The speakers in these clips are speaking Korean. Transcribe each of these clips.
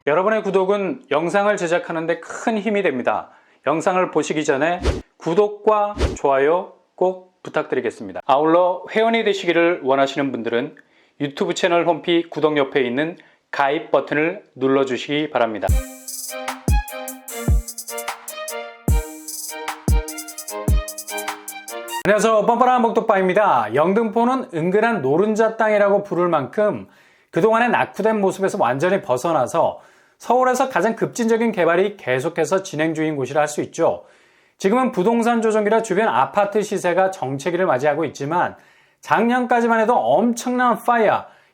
여러분의 구독은 영상을 제작하는 데 큰 힘이 됩니다. 영상을 보시기 전에 구독과 좋아요 꼭 부탁드리겠습니다. 아울러 회원이 되시기를 원하시는 분들은 유튜브 채널 홈피 구독 옆에 있는 가입 버튼을 눌러주시기 바랍니다. 안녕하세요. 뻔뻔한 먹독바입니다. 영등포는 은근한 노른자 땅이라고 부를 만큼 그동안의 낙후된 모습에서 완전히 벗어나서 서울에서 가장 급진적인 개발이 계속해서 진행 중인 곳이라 할 수 있죠. 지금은 부동산 조정기라 주변 아파트 시세가 정체기를 맞이하고 있지만 작년까지만 해도 엄청난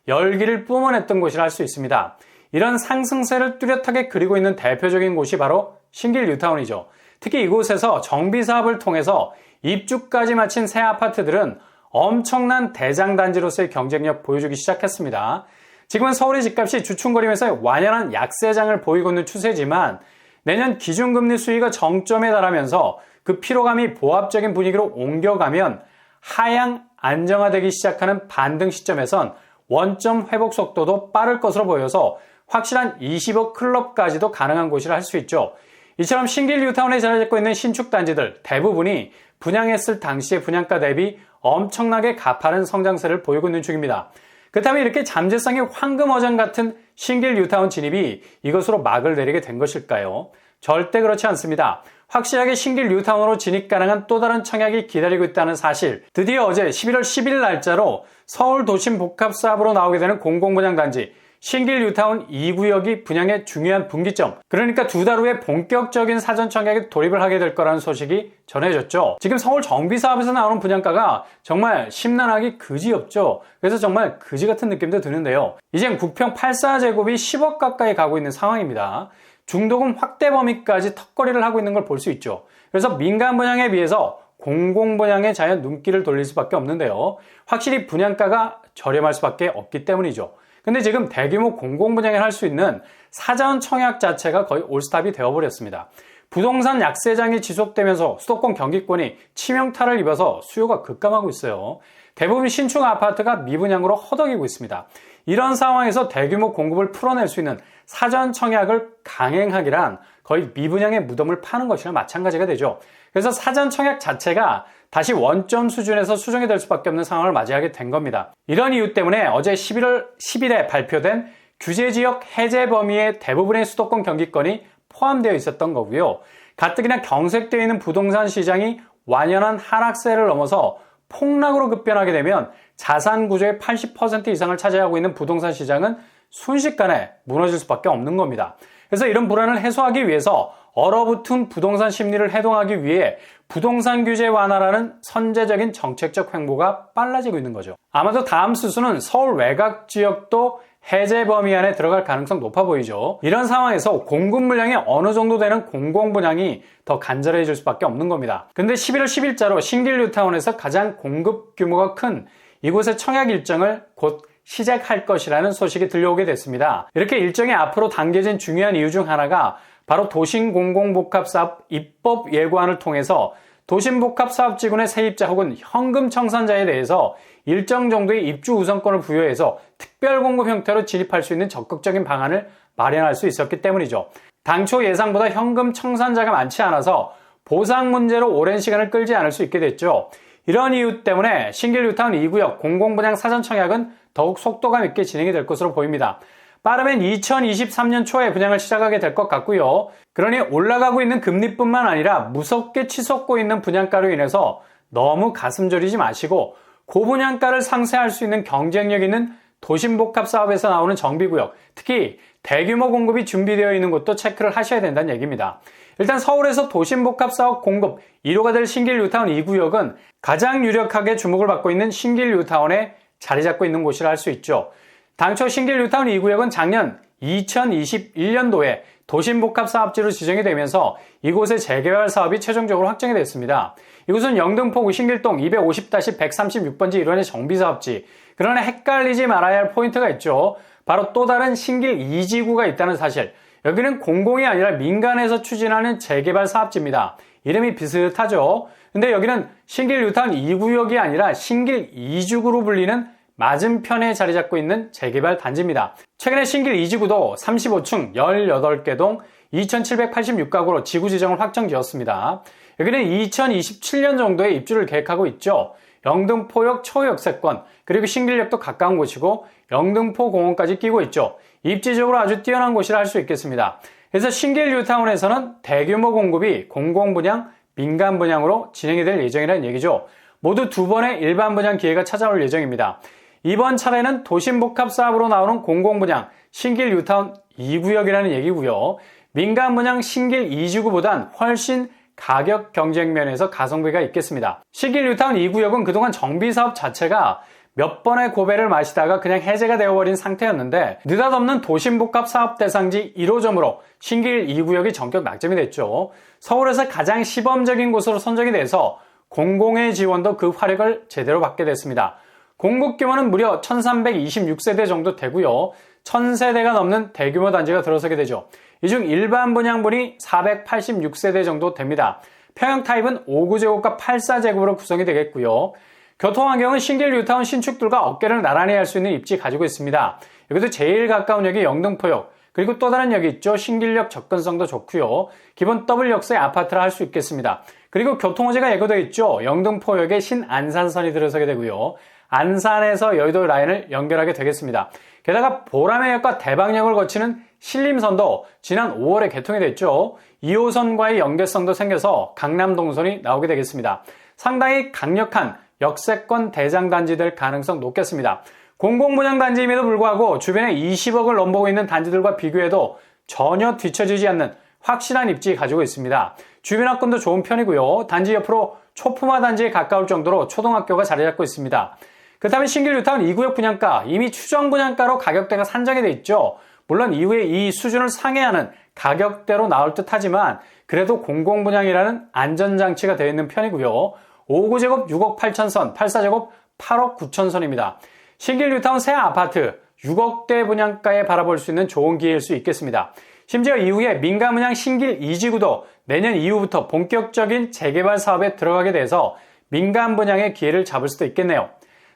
열기를 뿜어냈던 곳이라 할 수 있습니다. 이런 상승세를 뚜렷하게 그리고 있는 대표적인 곳이 바로 신길 뉴타운이죠. 특히 이곳에서 정비사업을 통해서 입주까지 마친 새 아파트들은 엄청난 대장단지로서의 경쟁력 보여주기 시작했습니다. 지금은 서울의 집값이 주춤거리면서 완연한 약세장을 보이고 있는 추세지만 내년 기준금리 수위가 정점에 달하면서 그 피로감이 보합적인 분위기로 옮겨가면 하향 안정화되기 시작하는 반등 시점에선 원점 회복 속도도 빠를 것으로 보여서 확실한 20억 클럽까지도 가능한 곳이라 할 수 있죠. 이처럼 신길 뉴타운에 자리 잡고 있는 신축 단지들 대부분이 분양했을 당시의 분양가 대비 엄청나게 가파른 성장세를 보이고 있는 중입니다. 그렇다면 이렇게 잠재성이 황금어장 같은 신길 뉴타운 진입이 이것으로 막을 내리게 된 것일까요? 절대 그렇지 않습니다. 확실하게 신길 뉴타운으로 진입 가능한 또 다른 청약이 기다리고 있다는 사실. 드디어 어제 11월 10일 날짜로 서울 도심 복합사업으로 나오게 되는 공공분양단지 신길 뉴타운 2구역이 분양의 중요한 분기점, 그러니까 두 달 후에 본격적인 사전 청약에 돌입을 하게 될 거라는 소식이 전해졌죠. 지금 서울 정비사업에서 나오는 분양가가 정말 심란하기 그지없죠. 그래서 정말 그지 같은 느낌도 드는데요. 이젠 국평 84제곱이 10억 가까이 가고 있는 상황입니다. 중도금 확대 범위까지 턱걸이를 하고 있는 걸 볼 수 있죠. 그래서 민간 분양에 비해서 공공분양에 자연 눈길을 돌릴 수밖에 없는데요. 확실히 분양가가 저렴할 수밖에 없기 때문이죠. 근데 지금 대규모 공공분양을 할 수 있는 사전 청약 자체가 거의 올스탑이 되어버렸습니다. 부동산 약세장이 지속되면서 수도권 경기권이 치명타를 입어서 수요가 급감하고 있어요. 대부분 신축 아파트가 미분양으로 허덕이고 있습니다. 이런 상황에서 대규모 공급을 풀어낼 수 있는 사전 청약을 강행하기란 거의 미분양의 무덤을 파는 것이나 마찬가지가 되죠. 그래서 사전 청약 자체가 다시 원점 수준에서 수정이 될 수밖에 없는 상황을 맞이하게 된 겁니다. 이런 이유 때문에 어제 11월 10일에 발표된 규제지역 해제 범위의 대부분의 수도권 경기권이 포함되어 있었던 거고요. 가뜩이나 경색되어 있는 부동산 시장이 완연한 하락세를 넘어서 폭락으로 급변하게 되면 자산 구조의 80% 이상을 차지하고 있는 부동산 시장은 순식간에 무너질 수밖에 없는 겁니다. 그래서 이런 불안을 해소하기 위해서 얼어붙은 부동산 심리를 해동하기 위해 부동산 규제 완화라는 선제적인 정책적 횡보가 빨라지고 있는 거죠. 아마도 다음 수순은 서울 외곽 지역도 해제 범위 안에 들어갈 가능성 높아 보이죠. 이런 상황에서 공급 물량이 어느 정도 되는 공공분양이 더 간절해질 수밖에 없는 겁니다. 근데 11월 10일자로 신길 뉴타운에서 가장 공급 규모가 큰 이곳의 청약 일정을 곧 시작할 것이라는 소식이 들려오게 됐습니다. 이렇게 일정이 앞으로 당겨진 중요한 이유 중 하나가 바로 도심공공복합사업 입법 예고안을 통해서 도심복합사업지구의 세입자 혹은 현금 청산자에 대해서 일정 정도의 입주 우선권을 부여해서 특별공급 형태로 진입할 수 있는 적극적인 방안을 마련할 수 있었기 때문이죠. 당초 예상보다 현금 청산자가 많지 않아서 보상 문제로 오랜 시간을 끌지 않을 수 있게 됐죠. 이런 이유 때문에 신길 뉴타운 2구역 공공분양 사전 청약은 더욱 속도감 있게 진행이 될 것으로 보입니다. 빠르면 2023년 초에 분양을 시작하게 될 것 같고요. 그러니 올라가고 있는 금리뿐만 아니라 무섭게 치솟고 있는 분양가로 인해서 너무 가슴 졸이지 마시고 고분양가를 상쇄할 수 있는 경쟁력 있는 도심복합 사업에서 나오는 정비구역, 특히 대규모 공급이 준비되어 있는 곳도 체크를 하셔야 된다는 얘기입니다. 일단 서울에서 도심복합 사업 공급 1호가 될 신길 뉴타운 2구역은 가장 유력하게 주목을 받고 있는 신길 뉴타운에 자리 잡고 있는 곳이라 할 수 있죠. 당초 신길 뉴타운 2구역은 작년 2021년도에 도심복합사업지로 지정이 되면서 이곳의 재개발 사업이 최종적으로 확정이 됐습니다. 이곳은 영등포구 신길동 250-136번지 일원의 정비사업지. 그러나 헷갈리지 말아야 할 포인트가 있죠. 바로 또 다른 신길 2지구가 있다는 사실. 여기는 공공이 아니라 민간에서 추진하는 재개발 사업지입니다. 이름이 비슷하죠. 근데 여기는 신길 뉴타운 2구역이 아니라 신길 2주구로 불리는 맞은편에 자리 잡고 있는 재개발 단지입니다. 최근에 신길 2지구도 35층 18개 동 2,786가구로 지구 지정을 확정지었습니다. 여기는 2027년 정도에 입주를 계획하고 있죠. 영등포역 초역세권, 그리고 신길역도 가까운 곳이고 영등포 공원까지 끼고 있죠. 입지적으로 아주 뛰어난 곳이라 할 수 있겠습니다. 그래서 신길 뉴타운에서는 대규모 공급이 공공분양, 민간분양으로 진행이 될 예정이라는 얘기죠. 모두 2번의 일반 분양 기회가 찾아올 예정입니다. 이번 차례는 도심복합 사업으로 나오는 공공분양, 신길 뉴타운 2구역이라는 얘기고요. 민간분양 신길 2지구보단 훨씬 가격 경쟁 면에서 가성비가 있겠습니다. 신길 뉴타운 2구역은 그동안 정비사업 자체가 몇 번의 고배를 마시다가 그냥 해제가 되어버린 상태였는데 느닷없는 도심복합 사업 대상지 1호점으로 신길 2구역이 전격 낙점이 됐죠. 서울에서 가장 시범적인 곳으로 선정이 돼서 공공의 지원도 그 화력을 제대로 받게 됐습니다. 공급 규모는 무려 1326세대 정도 되고요. 1000세대가 넘는 대규모 단지가 들어서게 되죠. 이 중 일반 분양분이 486세대 정도 됩니다. 평형 타입은 5구제곱과 84제곱으로 구성이 되겠고요. 교통환경은 신길 뉴타운 신축들과 어깨를 나란히 할 수 있는 입지 가지고 있습니다. 여기도 제일 가까운 역이 영등포역, 그리고 또 다른 역이 있죠. 신길역 접근성도 좋고요. 기본 더블 역세 아파트라 할 수 있겠습니다. 그리고 교통호재가 예고되어 있죠. 영등포역에 신안산선이 들어서게 되고요. 안산에서 여의도 라인을 연결하게 되겠습니다. 게다가 보라매역과 대방역을 거치는 신림선도 지난 5월에 개통이 됐죠. 2호선과의 연계성도 생겨서 강남 동선이 나오게 되겠습니다. 상당히 강력한 역세권 대장단지 될 가능성 높겠습니다. 공공분양단지임에도 불구하고 주변에 20억을 넘보고 있는 단지들과 비교해도 전혀 뒤처지지 않는 확실한 입지 가지고 있습니다. 주변 학군도 좋은 편이고요. 단지 옆으로 초품화 단지에 가까울 정도로 초등학교가 자리 잡고 있습니다. 그렇다면 신길 뉴타운 2구역 분양가, 이미 추정 분양가로 가격대가 산정이 돼 있죠. 물론 이후에 이 수준을 상회하는 가격대로 나올 듯 하지만 그래도 공공분양이라는 안전장치가 되어 있는 편이고요. 5구제곱 6억 8천선, 84제곱 8억 9천선입니다. 신길 뉴타운 새 아파트 6억대 분양가에 바라볼 수 있는 좋은 기회일 수 있겠습니다. 심지어 이후에 민간분양 신길 2지구도 내년 이후부터 본격적인 재개발 사업에 들어가게 돼서 민간분양의 기회를 잡을 수도 있겠네요.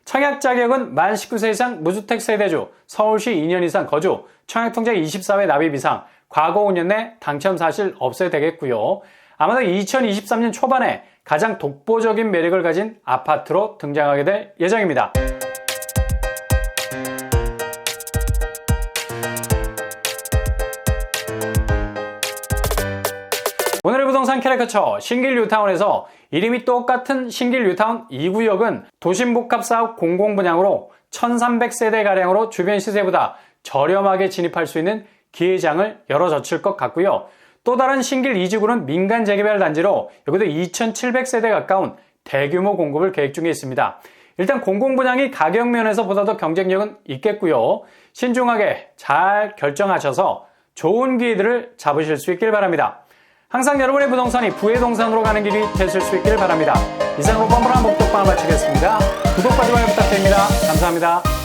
청약 자격은 만 19세 이상 무주택 세대주, 서울시 2년 이상 거주, 청약통장 24회 납입 이상, 과거 5년 내 당첨 사실 없어야 되겠고요. 아마도 2023년 초반에 가장 독보적인 매력을 가진 아파트로 등장하게 될 예정입니다. 오늘의 부동산 캐릭터처 신길 뉴타운에서 이름이 똑같은 신길 뉴타운 2구역은 도심복합사업 공공분양으로 1300세대가량으로 주변 시세보다 저렴하게 진입할 수 있는 기회장을 열어젖힐 것 같고요. 또 다른 신길 2지구는 민간 재개발 단지로 여기도 2700세대 가까운 대규모 공급을 계획 중에 있습니다. 일단 공공분양이 가격 면에서 보다 더 경쟁력은 있겠고요. 신중하게 잘 결정하셔서 좋은 기회들을 잡으실 수 있길 바랍니다. 항상 여러분의 부동산이 부의 동산으로 가는 길이 되실 수 있길 바랍니다. 이상으로 뻔뻔한 목독방을 마치겠습니다. 구독과 좋아요 부탁드립니다. 감사합니다.